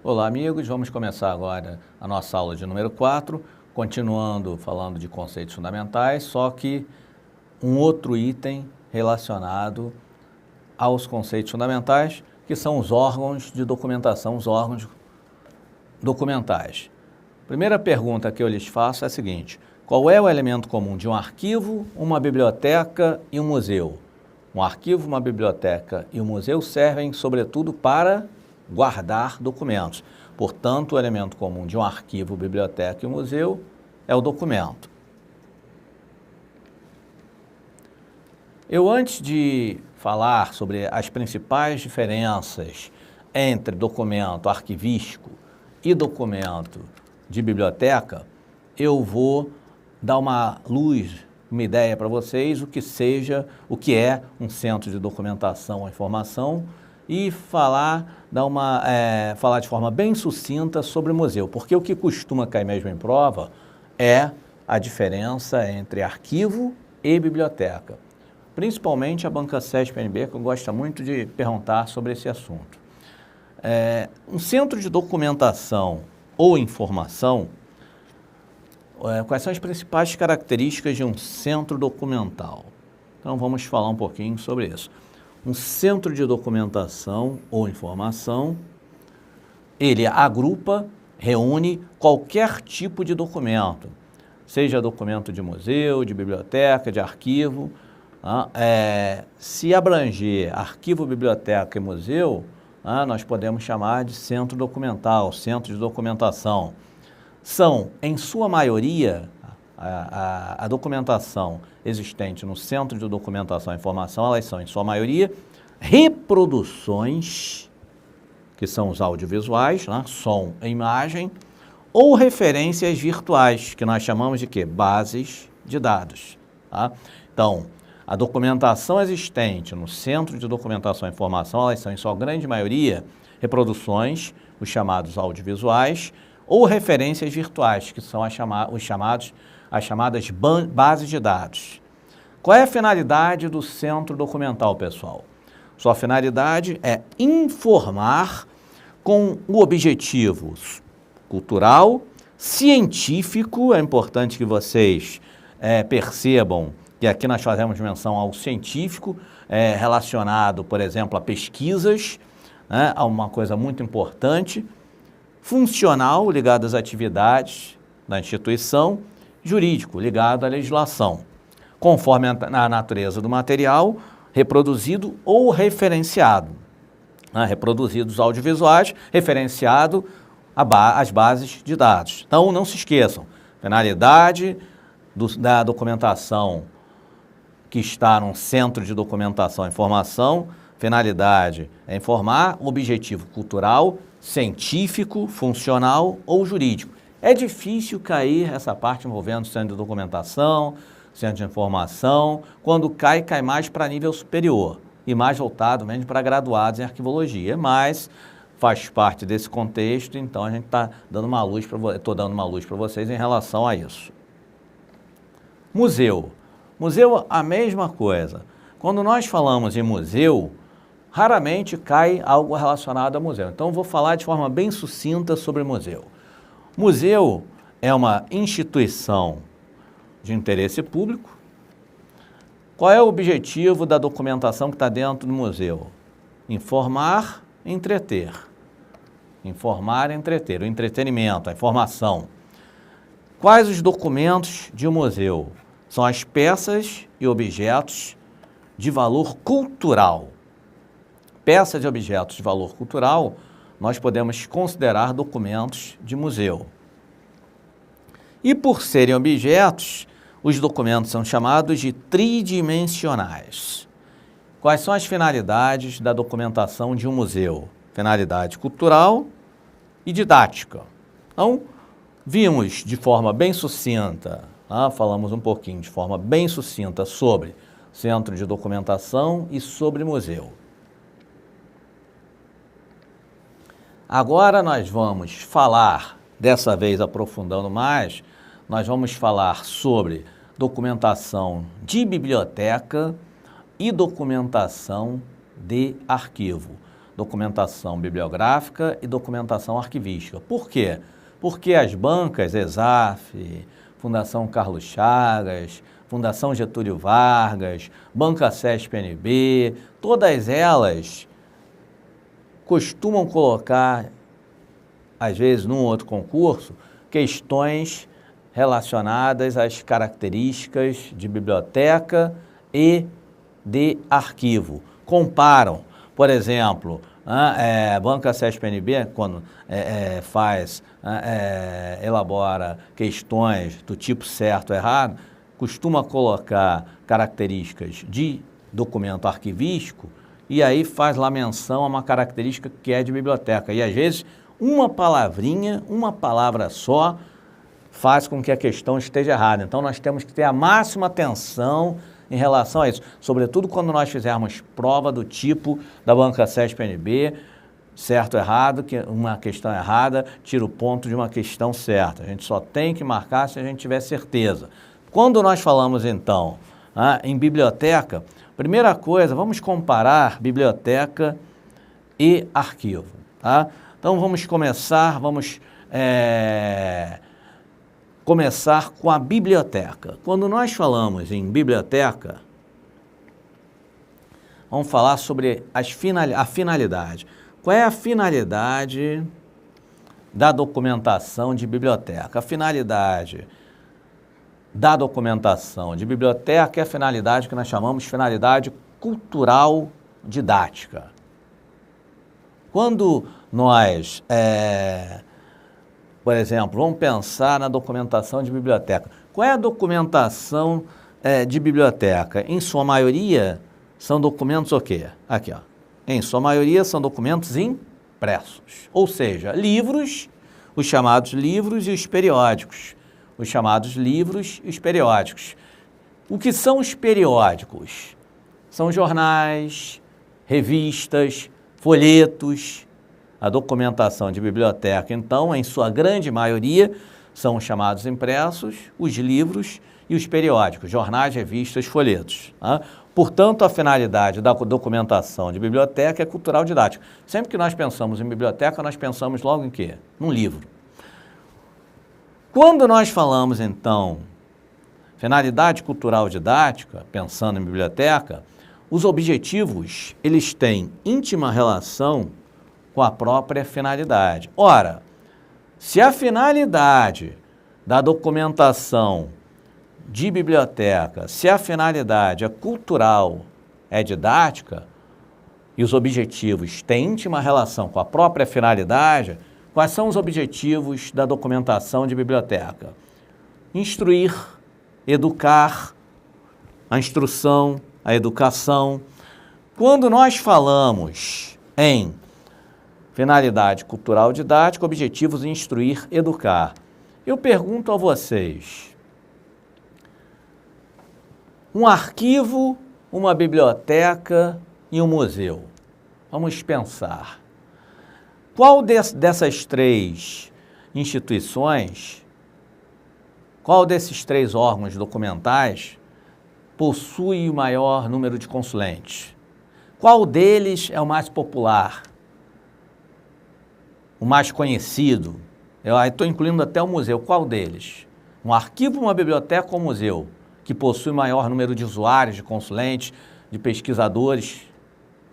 Olá, amigos. Vamos começar agora a nossa aula de número 4, continuando falando de conceitos fundamentais, só que um outro item relacionado aos conceitos fundamentais, que são os órgãos de documentação, os órgãos documentais. Primeira pergunta que eu lhes faço é a seguinte: qual é o elemento comum de um arquivo, uma biblioteca e um museu? Um arquivo, uma biblioteca e um museu servem, sobretudo, para guardar documentos. Portanto, o elemento comum de um arquivo, biblioteca e um museu é o documento. Eu, antes de falar sobre as principais diferenças entre documento arquivístico e documento de biblioteca, eu vou dar uma luz, uma ideia para vocês o que é um centro de documentação ou informação e falar de forma bem sucinta sobre o museu, porque o que costuma cair mesmo em prova é a diferença entre arquivo e biblioteca. Principalmente a banca CESP-NB, que gosta muito de perguntar sobre esse assunto. Um centro de documentação ou informação, quais são as principais características de um centro documental? Então vamos falar um pouquinho sobre isso. Um centro de documentação ou informação, ele agrupa, reúne qualquer tipo de documento, seja documento de museu, de biblioteca, de arquivo. Se abranger arquivo, biblioteca e museu, nós podemos chamar de centro documental, centro de documentação. São, em sua maioria, a documentação existente no centro de documentação e informação, elas são, em sua maioria, reproduções, que são os audiovisuais, som e imagem, ou referências virtuais, que nós chamamos de quê? Bases de dados. Então, a documentação existente no Centro de Documentação e Informação, elas são, em sua grande maioria, reproduções, os chamados audiovisuais, ou referências virtuais, que são as chamadas bases de dados. Qual é a finalidade do Centro Documental, pessoal? Sua finalidade é informar com o objetivo cultural, científico. É importante que vocês percebam que aqui nós fazemos menção ao científico, relacionado, por exemplo, a pesquisas, a uma coisa muito importante, funcional, ligado às atividades da instituição, jurídico, ligado à legislação, conforme a natureza do material, reproduzido ou referenciado. Reproduzidos audiovisuais, referenciado as bases de dados. Então, não se esqueçam, finalidade da documentação que está num centro de documentação e informação, finalidade é informar, objetivo cultural, científico, funcional ou jurídico. É difícil cair essa parte envolvendo centro de documentação, centro de informação. Quando cai mais para nível superior e mais voltado mesmo para graduados em arquivologia. Mas faz parte desse contexto, então a gente está dando uma luz estou dando uma luz para vocês em relação a isso. Museu. Museu, a mesma coisa. Quando nós falamos em museu, raramente cai algo relacionado a museu. Então, vou falar de forma bem sucinta sobre museu. Museu é uma instituição de interesse público. Qual é o objetivo da documentação que está dentro do museu? Informar, entreter. Informar, entreter. O entretenimento, a informação. Quais os documentos de um museu? São as peças e objetos de valor cultural. Peças e objetos de valor cultural, nós podemos considerar documentos de museu. E por serem objetos, os documentos são chamados de tridimensionais. Quais são as finalidades da documentação de um museu? Finalidade cultural e didática. Então, vimos de forma bem sucinta, falamos um pouquinho de forma bem sucinta sobre centro de documentação e sobre museu. Agora nós vamos falar, dessa vez aprofundando mais, nós vamos falar sobre documentação de biblioteca e documentação de arquivo. documentação bibliográfica e documentação arquivística. Por quê? Porque as bancas ESAF, Fundação Carlos Chagas, Fundação Getúlio Vargas, Banca CESP-NB, todas elas costumam colocar, às vezes num outro concurso, questões relacionadas às características de biblioteca e de arquivo. Comparam, por exemplo, Banca CESP-NB, quando elabora questões do tipo certo ou errado, costuma colocar características de documento arquivístico e aí faz lá menção a uma característica que é de biblioteca. E às vezes uma palavrinha, uma palavra só, faz com que a questão esteja errada. Então nós temos que ter a máxima atenção em relação a isso, sobretudo quando nós fizermos prova do tipo da Banca CESP-NB, certo ou errado, que uma questão errada tira o ponto de uma questão certa. A gente só tem que marcar se a gente tiver certeza. Quando nós falamos então em biblioteca, primeira coisa, vamos comparar biblioteca e arquivo. Tá? Então vamos começar com a biblioteca. Quando nós falamos em biblioteca, vamos falar sobre a finalidade. Qual é a finalidade da documentação de biblioteca? A finalidade da documentação de biblioteca é a finalidade que nós chamamos de finalidade cultural didática. Quando nós, por exemplo, vamos pensar na documentação de biblioteca. Qual é a documentação de biblioteca? Em sua maioria, são documentos o quê? Aqui, ó. Em sua maioria, são documentos impressos. Ou seja, livros, os chamados livros e os periódicos. Os chamados livros e os periódicos. O que são os periódicos? São jornais, revistas, folhetos. A documentação de biblioteca, então, em sua grande maioria, são os chamados impressos, os livros e os periódicos, jornais, revistas, folhetos. Tá? Portanto, a finalidade da documentação de biblioteca é cultural didática. Sempre que nós pensamos em biblioteca, nós pensamos logo em quê? Num livro. Quando nós falamos, então, finalidade cultural didática, pensando em biblioteca, os objetivos, eles têm íntima relação com a própria finalidade. Ora, se a finalidade da documentação de biblioteca, se a finalidade é cultural, é didática, e os objetivos têm íntima relação com a própria finalidade, quais são os objetivos da documentação de biblioteca? Instruir, educar, a instrução, a educação. Quando nós falamos em finalidade cultural didática, objetivos instruir, educar. Eu pergunto a vocês, um arquivo, uma biblioteca e um museu. Vamos pensar. Qual dessas três instituições, qual desses três órgãos documentais possui o maior número de consulentes? Qual deles é o mais popular? O mais conhecido? Eu estou incluindo até o museu. Qual deles? Um arquivo, uma biblioteca ou um museu? Que possui maior número de usuários, de consulentes, de pesquisadores?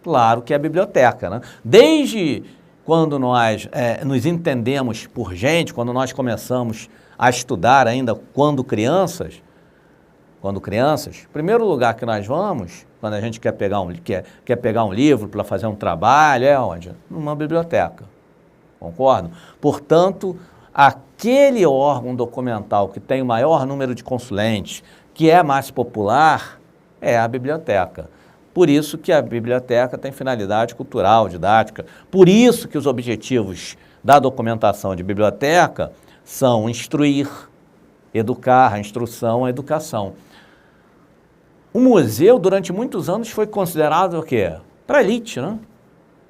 Claro que é a biblioteca, né? Desde quando nós nos entendemos por gente, quando nós começamos a estudar ainda quando crianças, primeiro lugar que nós vamos, quando a gente quer pegar um livro para fazer um trabalho, é onde? Numa biblioteca. Concordo? Portanto, aquele órgão documental que tem o maior número de consulentes, que é mais popular, é a biblioteca. Por isso que a biblioteca tem finalidade cultural, didática. Por isso que os objetivos da documentação de biblioteca são instruir, educar, a instrução, a educação. O museu, durante muitos anos, foi considerado o quê? Para elite, né?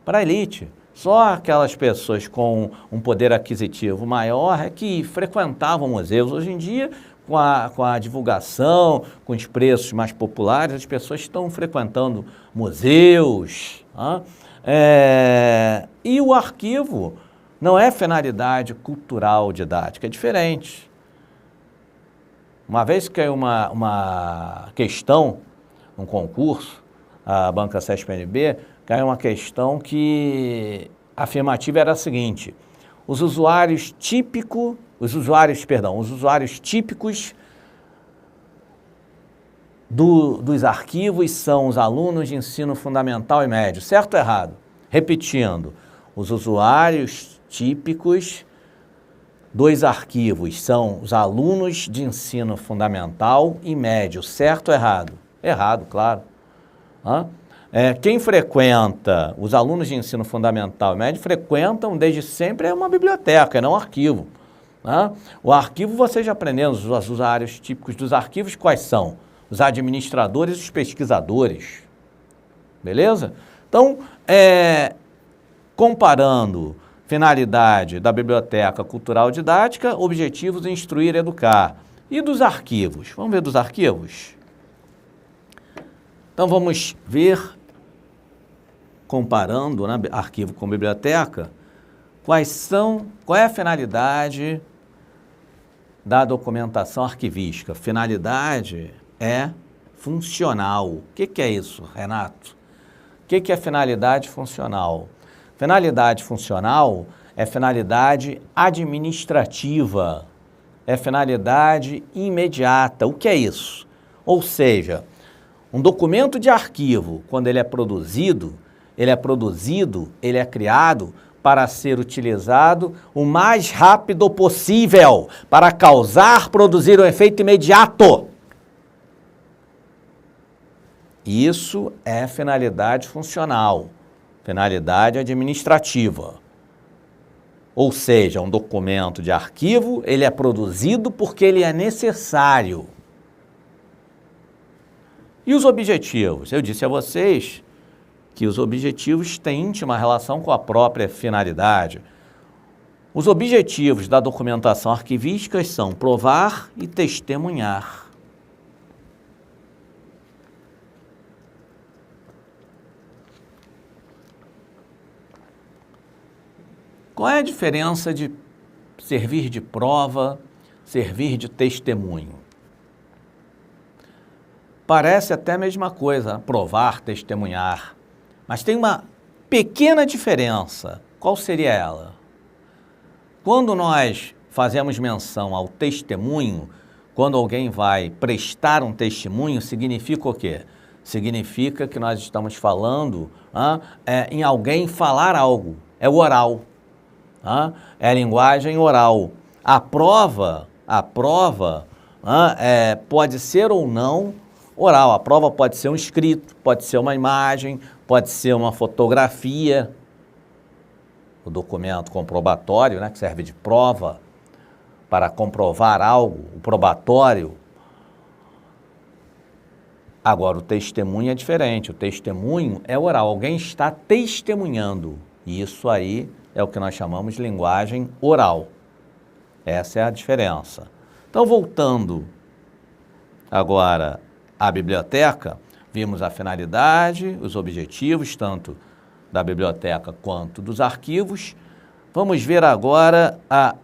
Para elite. Só aquelas pessoas com um poder aquisitivo maior é que frequentavam museus. Hoje em dia, com a divulgação, com os preços mais populares, as pessoas estão frequentando museus, E o arquivo não é finalidade cultural didática, é diferente. Uma vez que caiu uma questão, um concurso, a banca CESP-NB, caiu uma questão que a afirmativa era a seguinte: os usuários típicos dos arquivos são os alunos de ensino fundamental e médio. Certo ou errado? Repetindo, os usuários típicos dos arquivos são os alunos de ensino fundamental e médio. Certo ou errado? Errado, claro. Quem frequenta, os alunos de ensino fundamental e médio frequentam desde sempre uma biblioteca, não um arquivo. O arquivo, vocês já aprenderam, os usuários típicos dos arquivos, quais são? Os administradores e os pesquisadores. Beleza? Então, comparando finalidade da biblioteca cultural didática, objetivos instruir e educar. E dos arquivos? Vamos ver dos arquivos? Então, vamos ver, comparando arquivo com biblioteca, qual é a finalidade da documentação arquivística. Finalidade é funcional. O que é isso, Renato? O que é finalidade funcional? Finalidade funcional é finalidade administrativa, é finalidade imediata. O que é isso? Ou seja, um documento de arquivo, quando ele é criado para ser utilizado o mais rápido possível, para produzir um efeito imediato. Isso é finalidade funcional, finalidade administrativa. Ou seja, um documento de arquivo, ele é produzido porque ele é necessário. E os objetivos? Eu disse a vocês que os objetivos têm íntima relação com a própria finalidade. Os objetivos da documentação arquivística são provar e testemunhar. Qual é a diferença de servir de prova, servir de testemunho? Parece até a mesma coisa, provar, testemunhar. Mas tem uma pequena diferença. Qual seria ela? Quando nós fazemos menção ao testemunho, quando alguém vai prestar um testemunho, significa o quê? Significa que nós estamos falando em alguém falar algo. É o oral. É a linguagem oral. A prova pode ser ou não oral. A prova pode ser um escrito, pode ser uma imagem, pode ser uma fotografia. O documento comprobatório, que serve de prova para comprovar algo, o probatório. Agora, o testemunho é diferente. O testemunho é oral. Alguém está testemunhando. E isso aí é o que nós chamamos de linguagem oral. Essa é a diferença. Então, voltando agora à biblioteca, vimos a finalidade, os objetivos, tanto da biblioteca quanto dos arquivos. Vamos ver agora a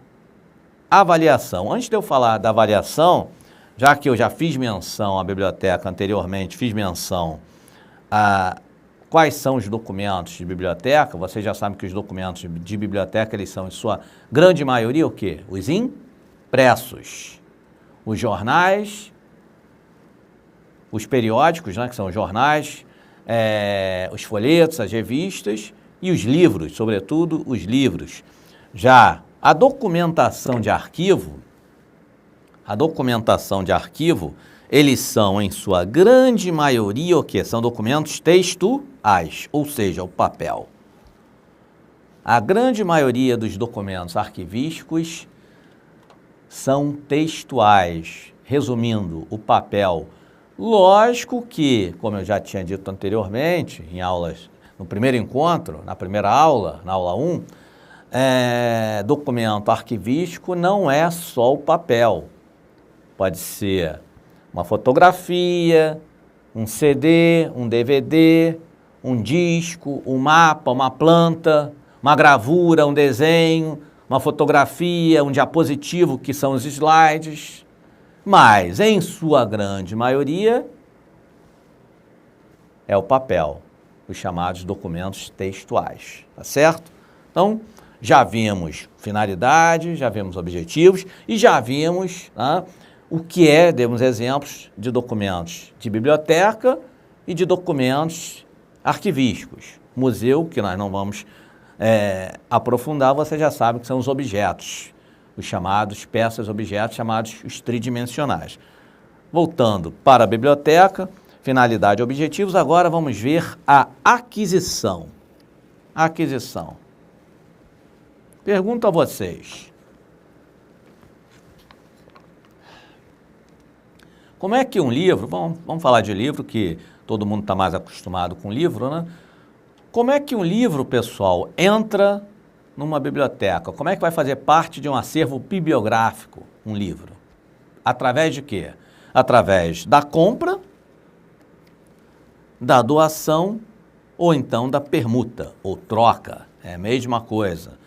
avaliação. Antes de eu falar da avaliação, já que eu já fiz menção à biblioteca anteriormente, fiz menção a quais são os documentos de biblioteca, vocês já sabem que os documentos de biblioteca, eles são, em sua grande maioria, o quê? Os impressos. Os jornais, os periódicos, que são os jornais, os folhetos, as revistas e os livros, sobretudo os livros. Já a documentação de arquivo, eles são, em sua grande maioria, o quê? São documentos textuais, ou seja, o papel. A grande maioria dos documentos arquivísticos são textuais. Resumindo, o papel. Lógico que, como eu já tinha dito anteriormente, em aulas, no primeiro encontro, na primeira aula, na aula 1, documento arquivístico não é só o papel. Pode ser uma fotografia, um CD, um DVD, um disco, um mapa, uma planta, uma gravura, um desenho, uma fotografia, um diapositivo, que são os slides, mas, em sua grande maioria, é o papel, os chamados documentos textuais, tá certo? Então, já vimos finalidade, já vimos objetivos e já vimos o que demos exemplos de documentos de biblioteca e de documentos arquivísticos. Museu, que nós não vamos aprofundar, você já sabe que são os objetos, os chamados peças-objetos, chamados os tridimensionais. Voltando para a biblioteca, finalidade e objetivos, agora vamos ver a aquisição. Aquisição. Pergunto a vocês. Como é que um livro, vamos falar de livro, que todo mundo está mais acostumado com livro, né? Como é que um livro, pessoal, entra numa biblioteca? Como é que vai fazer parte de um acervo bibliográfico, um livro? Através de quê? Através da compra, da doação ou então da permuta ou troca. É a mesma coisa.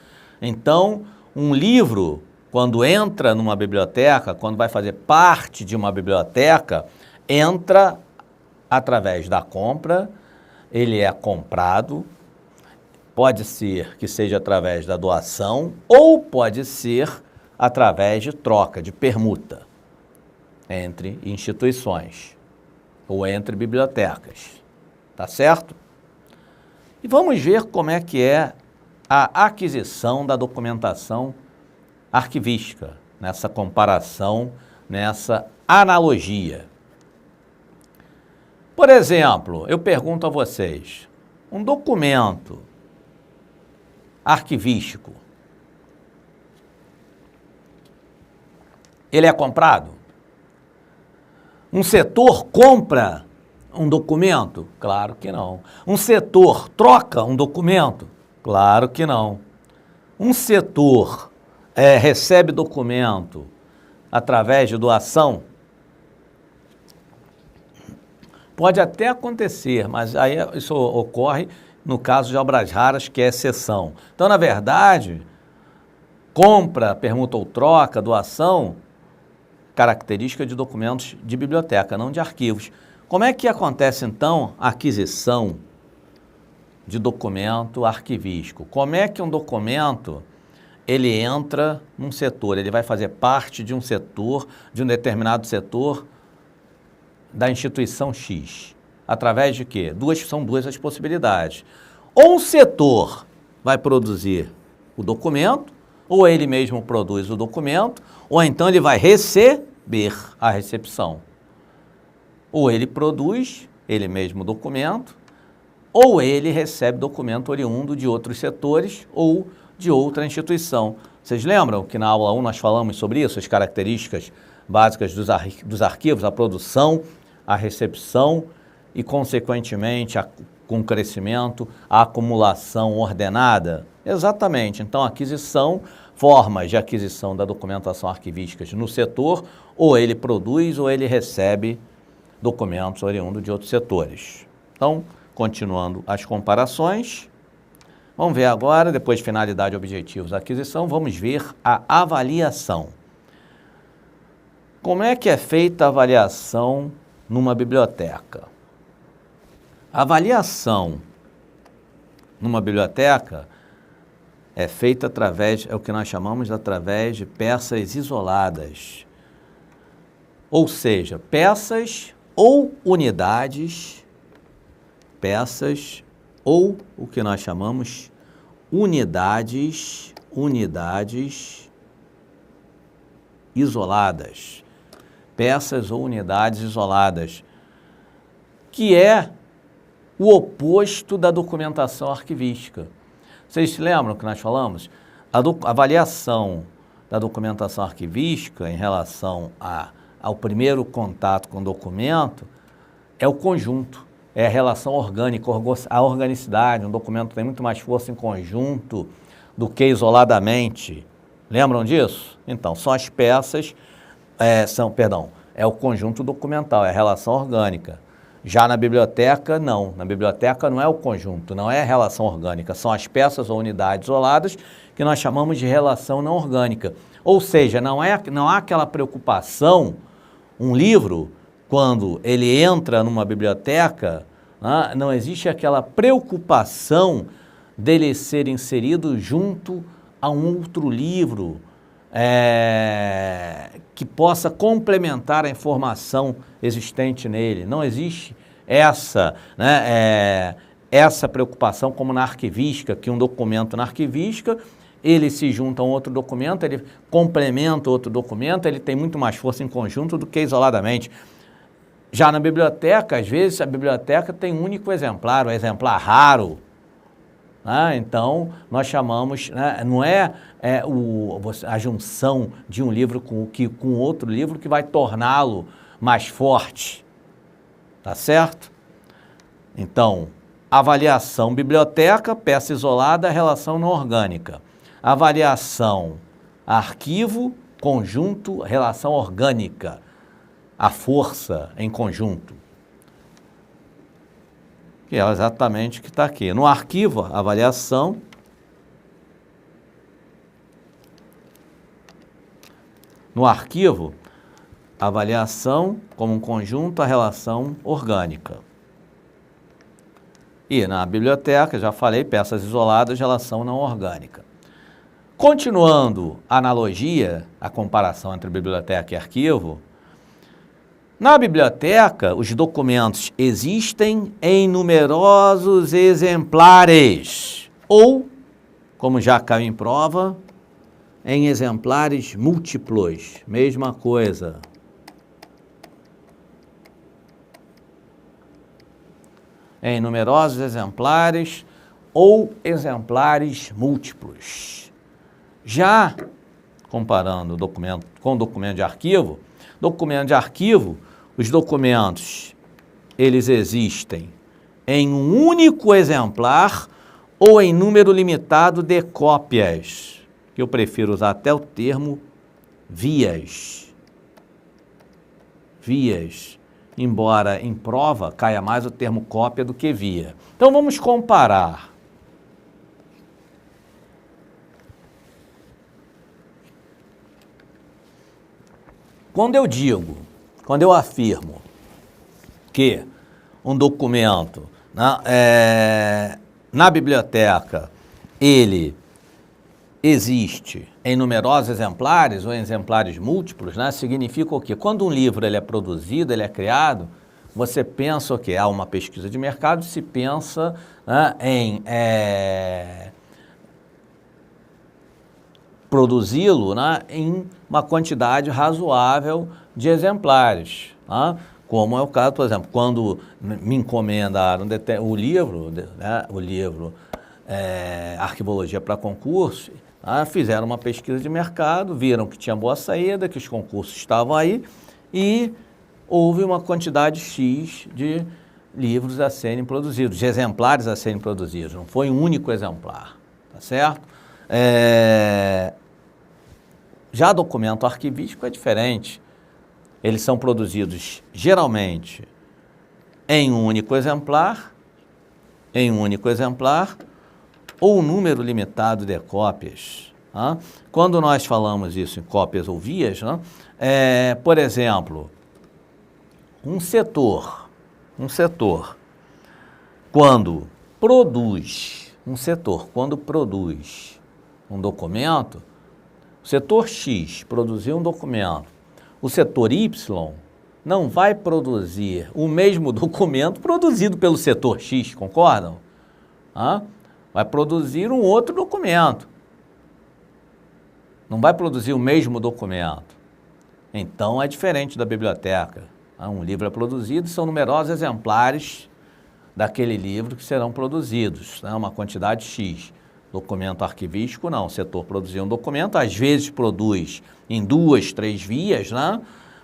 Então, um livro, quando entra numa biblioteca, quando vai fazer parte de uma biblioteca, entra através da compra, ele é comprado, pode ser que seja através da doação ou pode ser através de troca, de permuta entre instituições ou entre bibliotecas, tá certo? E vamos ver como é que é a aquisição da documentação arquivística, nessa comparação, nessa analogia. Por exemplo, eu pergunto a vocês, um documento arquivístico, ele é comprado? Um setor compra um documento? Claro que não. Um setor troca um documento? Claro que não. Um setor recebe documento através de doação? Pode até acontecer, mas aí isso ocorre no caso de obras raras, que é exceção. Então, na verdade, compra, permuta ou troca, doação, característica de documentos de biblioteca, não de arquivos. Como é que acontece, então, a aquisição de documento arquivístico? Como é que um documento, ele entra num setor, ele vai fazer parte de um setor, de um determinado setor da instituição X? Através de quê? São duas as possibilidades. Ou um setor vai produzir o documento, ou ele mesmo produz o documento, ou então ele vai receber a recepção. Ou ele produz ele mesmo o documento, ou ele recebe documento oriundo de outros setores ou de outra instituição. Vocês lembram que na aula 1 nós falamos sobre isso, as características básicas dos arquivos, a produção, a recepção e, consequentemente, com o crescimento, a acumulação ordenada? Exatamente. Então, aquisição, formas de aquisição da documentação arquivística no setor, ou ele produz ou ele recebe documentos oriundos de outros setores. Então, continuando as comparações, vamos ver agora, depois de finalidade, objetivos, aquisição, vamos ver a avaliação. Como é que é feita a avaliação numa biblioteca? A avaliação numa biblioteca é feita através, é o que nós chamamos através de peças isoladas. Ou seja, peças ou unidades, peças ou o que nós chamamos unidades isoladas. Peças ou unidades isoladas, que é o oposto da documentação arquivística. Vocês se lembram que nós falamos? A avaliação da documentação arquivística em relação ao primeiro contato com o documento é o conjunto, é a relação orgânica, a organicidade. Um documento tem muito mais força em conjunto do que isoladamente. Lembram disso? Então, são as peças, é o conjunto documental, é a relação orgânica. Já na biblioteca, não. Na biblioteca não é o conjunto, não é a relação orgânica, são as peças ou unidades isoladas que nós chamamos de relação não orgânica. Ou seja, não há aquela preocupação, um livro, quando ele entra numa biblioteca, não existe aquela preocupação dele ser inserido junto a um outro livro que possa complementar a informação existente nele. Não existe essa preocupação como na arquivística, que um documento na arquivística, ele se junta a um outro documento, ele complementa outro documento, ele tem muito mais força em conjunto do que isoladamente. Já na biblioteca, às vezes, a biblioteca tem um único exemplar, um exemplar raro. Então, nós chamamos, não é a junção de um livro com outro livro que vai torná-lo mais forte, tá certo? Então, avaliação biblioteca, peça isolada, relação não orgânica. Avaliação arquivo, conjunto, relação orgânica, a força em conjunto. Que é exatamente o que está aqui. No arquivo, avaliação. No arquivo, avaliação como um conjunto, a relação orgânica. E na biblioteca, já falei, peças isoladas, relação não orgânica. Continuando a analogia, a comparação entre biblioteca e arquivo, na biblioteca, os documentos existem em numerosos exemplares, ou, como já caiu em prova, em exemplares múltiplos, mesma coisa. Em numerosos exemplares ou exemplares múltiplos. Já comparando o documento com o documento de arquivo, os documentos, eles existem em um único exemplar ou em número limitado de cópias, que eu prefiro usar até o termo vias. Vias, embora em prova caia mais o termo cópia do que via. Então vamos comparar. Quando eu afirmo que um documento na biblioteca, ele existe em numerosos exemplares ou em exemplares múltiplos, significa o quê? Quando um livro ele é produzido, ele é criado, você pensa o quê? Há uma pesquisa de mercado, se pensa em produzi-lo em uma quantidade razoável de exemplares. Como é o caso, por exemplo, quando me encomendaram o livro Arquivologia para Concurso, fizeram uma pesquisa de mercado, viram que tinha boa saída, que os concursos estavam aí e houve uma quantidade X de livros a serem produzidos, de exemplares a serem produzidos, não foi um único exemplar, tá certo? Já documento arquivístico é diferente. Eles são produzidos geralmente em um único exemplar, ou um número limitado de cópias. Quando nós falamos isso em cópias ou vias, por exemplo, um setor, quando produz um documento, o setor X produziu um documento, o setor Y não vai produzir o mesmo documento produzido pelo setor X, concordam? Vai produzir um outro documento. Não vai produzir o mesmo documento. Então é diferente da biblioteca. Um livro é produzido, são numerosos exemplares daquele livro que serão produzidos, uma quantidade X. Documento arquivístico, não. O setor produziu um documento, às vezes produz em 2, 3 vias,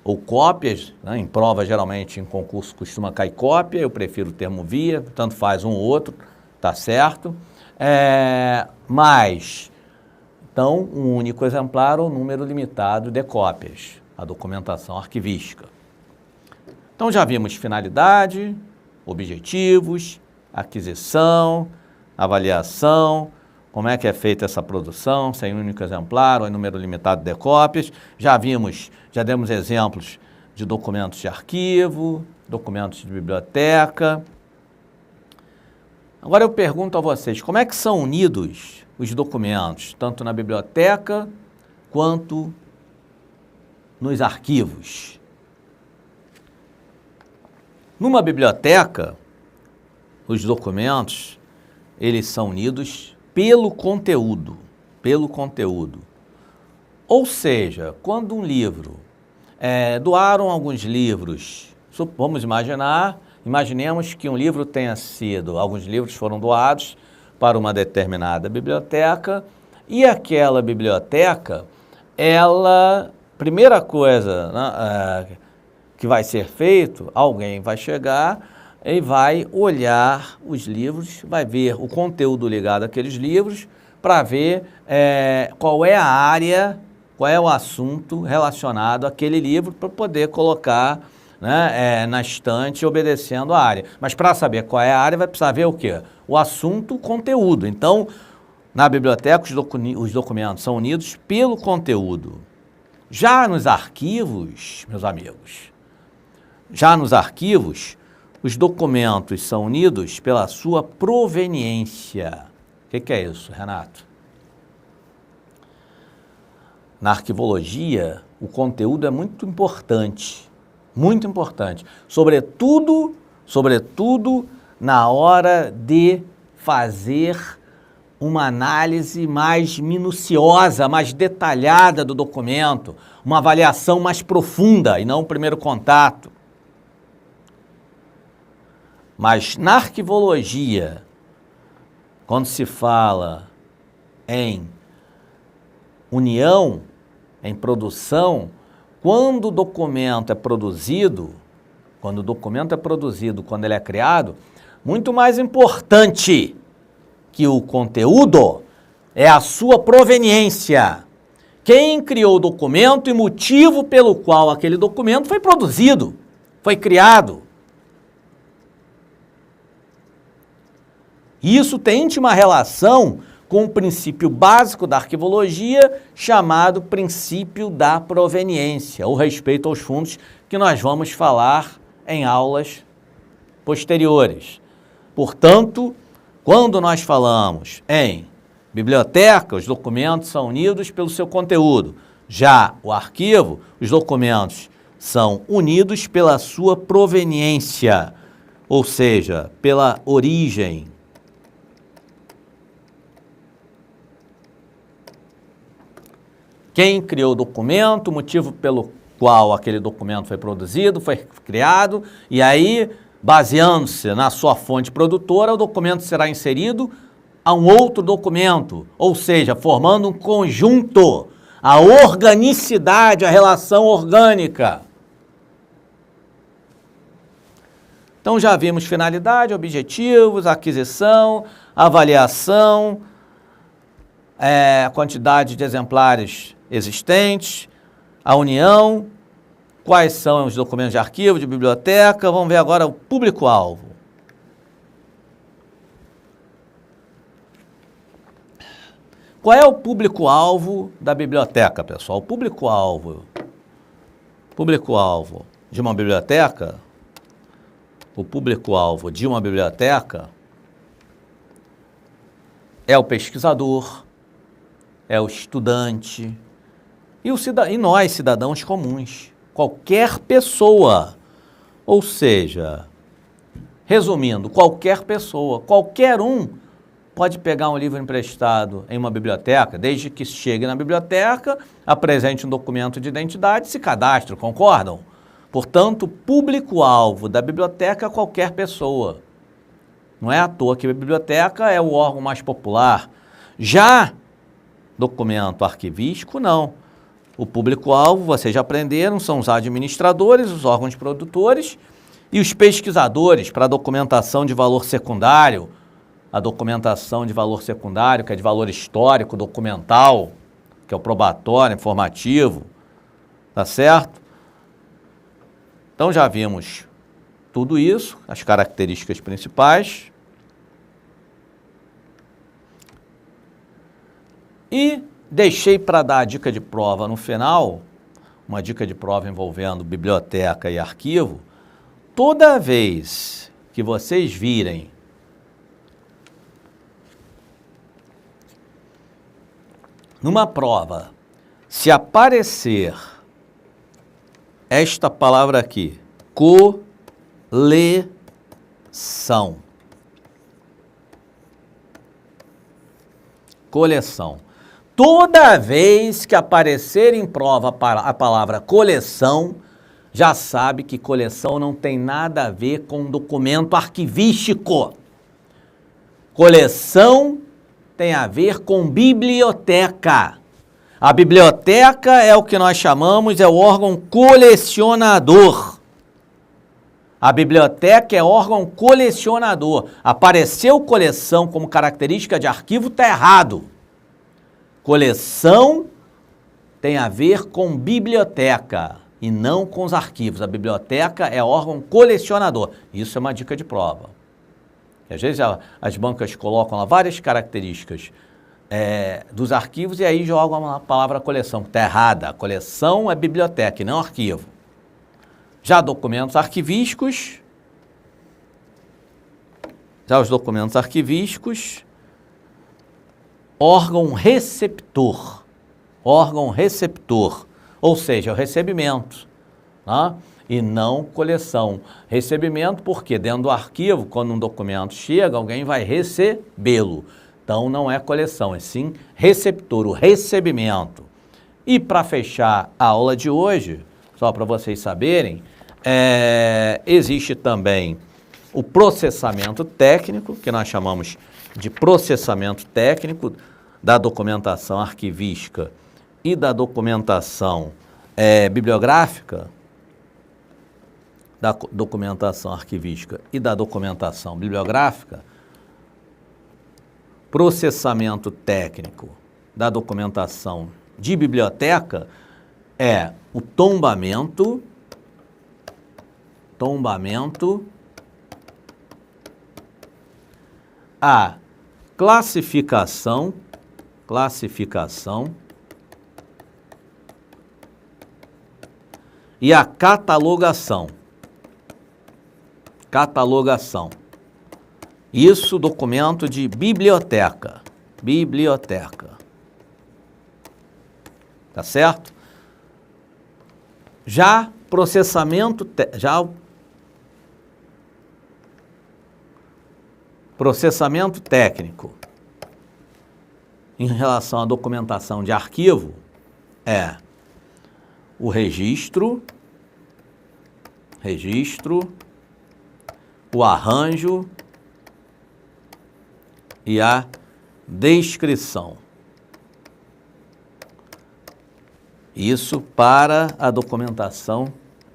ou cópias, em prova, geralmente, em concurso, costuma cair cópia, eu prefiro o termo via, tanto faz um ou outro, tá certo? Mas, então, um único exemplar ou número limitado de cópias, a documentação arquivística. Então, já vimos finalidade, objetivos, aquisição, avaliação, como é que é feita essa produção, se é em único exemplar ou em número limitado de cópias. Já demos exemplos de documentos de arquivo, documentos de biblioteca. Agora eu pergunto a vocês, como é que são unidos os documentos, tanto na biblioteca quanto nos arquivos? Numa biblioteca, os documentos, eles são unidos pelo conteúdo. Ou seja, quando um livro, doaram alguns livros, imaginemos que um livro alguns livros foram doados para uma determinada biblioteca e aquela biblioteca, primeira coisa, né, que vai ser feito, alguém vai chegar e vai olhar os livros, vai ver o conteúdo ligado àqueles livros para ver qual é a área, qual é o assunto relacionado àquele livro para poder colocar, né, na estante obedecendo a área. Mas para saber qual é a área vai precisar ver o quê? O assunto, o conteúdo. Então, na biblioteca os documentos são unidos pelo conteúdo. Já nos arquivos, meus amigos, os documentos são unidos pela sua proveniência. O que é isso, Renato? Na arquivologia, o conteúdo é muito importante, sobretudo na hora de fazer uma análise mais minuciosa, mais detalhada do documento, uma avaliação mais profunda e não o primeiro contato. Mas na arquivologia, quando se fala em união, em produção, quando o documento é produzido, quando ele é criado, muito mais importante que o conteúdo é a sua proveniência. Quem criou o documento e motivo pelo qual aquele documento foi produzido, foi criado. Isso tem íntima relação com o princípio básico da arquivologia, chamado princípio da proveniência, o respeito aos fundos, que nós vamos falar em aulas posteriores. Portanto, quando nós falamos em biblioteca, os documentos são unidos pelo seu conteúdo. Já o arquivo, os documentos são unidos pela sua proveniência, ou seja, pela origem. Quem criou o documento, o motivo pelo qual aquele documento foi produzido, foi criado, e aí, baseando-se na sua fonte produtora, o documento será inserido a um outro documento, ou seja, formando um conjunto, a organicidade, a relação orgânica. Então já vimos finalidade, objetivos, aquisição, avaliação, a quantidade de exemplares existentes, a união, quais são os documentos de arquivo, de biblioteca. Vamos ver agora o público-alvo. Qual é o público-alvo da biblioteca, pessoal? O público-alvo de uma biblioteca, é o pesquisador, é o estudante e nós, cidadãos comuns, qualquer pessoa. Ou seja, resumindo, qualquer pessoa, qualquer um pode pegar um livro emprestado em uma biblioteca, desde que chegue na biblioteca, apresente um documento de identidade e se cadastre, concordam? Portanto, o público-alvo da biblioteca é qualquer pessoa. Não é à toa que a biblioteca é o órgão mais popular. Já documento arquivístico, não. O público-alvo, vocês já aprenderam, são os administradores, os órgãos produtores e os pesquisadores para a documentação de valor secundário. A documentação de valor secundário, que é de valor histórico, documental, que é o probatório, informativo, tá certo? Então já vimos tudo isso, as características principais. E deixei para dar a dica de prova no final, uma dica de prova envolvendo biblioteca e arquivo. Toda vez que vocês virem numa prova, se aparecer esta palavra aqui, coleção. Coleção. Toda vez que aparecer em prova a palavra coleção, já sabe que coleção não tem nada a ver com documento arquivístico. Coleção tem a ver com biblioteca. A biblioteca é o que nós chamamos, é o órgão colecionador. A biblioteca é órgão colecionador. Apareceu coleção como característica de arquivo, está errado. Coleção tem a ver com biblioteca e não com os arquivos. A biblioteca é órgão colecionador. Isso é uma dica de prova. Às vezes as bancas colocam lá várias características dos arquivos e aí jogam a palavra coleção, que está errada. A coleção é biblioteca e não arquivo. Já documentos arquivísticos, os órgão receptor, ou seja, o recebimento, tá? E não coleção. Recebimento porque dentro do arquivo, quando um documento chega, alguém vai recebê-lo. Então não é coleção, é sim receptor, o recebimento. E para fechar a aula de hoje, só para vocês saberem, existe também o processamento técnico, que nós chamamos de processamento técnico da documentação arquivística e da documentação bibliográfica, da documentação arquivística e da documentação bibliográfica. Processamento técnico da documentação de biblioteca é o tombamento, a classificação e a catalogação. Isso, documento de biblioteca. Tá certo? Já processamento técnico em relação à documentação de arquivo é o registro, o arranjo e a descrição. Isso para a documentação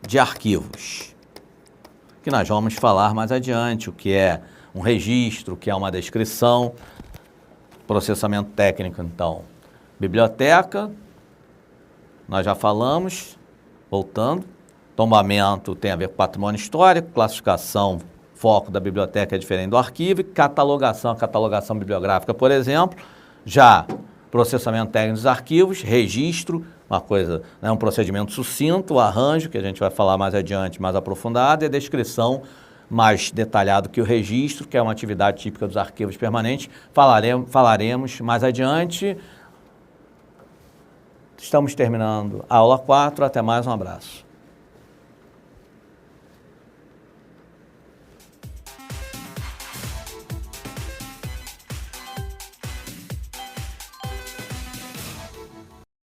de arquivos, que nós vamos falar mais adiante, o que é um registro, o que é uma descrição. Processamento técnico, então, biblioteca, nós já falamos, voltando. Tombamento tem a ver com patrimônio histórico, classificação, foco da biblioteca é diferente do arquivo, e catalogação, a catalogação bibliográfica, por exemplo. Já processamento técnico dos arquivos, registro, uma coisa, né, um procedimento sucinto, o arranjo, que a gente vai falar mais adiante, mais aprofundado, e a descrição mais detalhado que o registro, que é uma atividade típica dos arquivos permanentes. Falaremos mais adiante. Estamos terminando a aula 4, até mais, um abraço.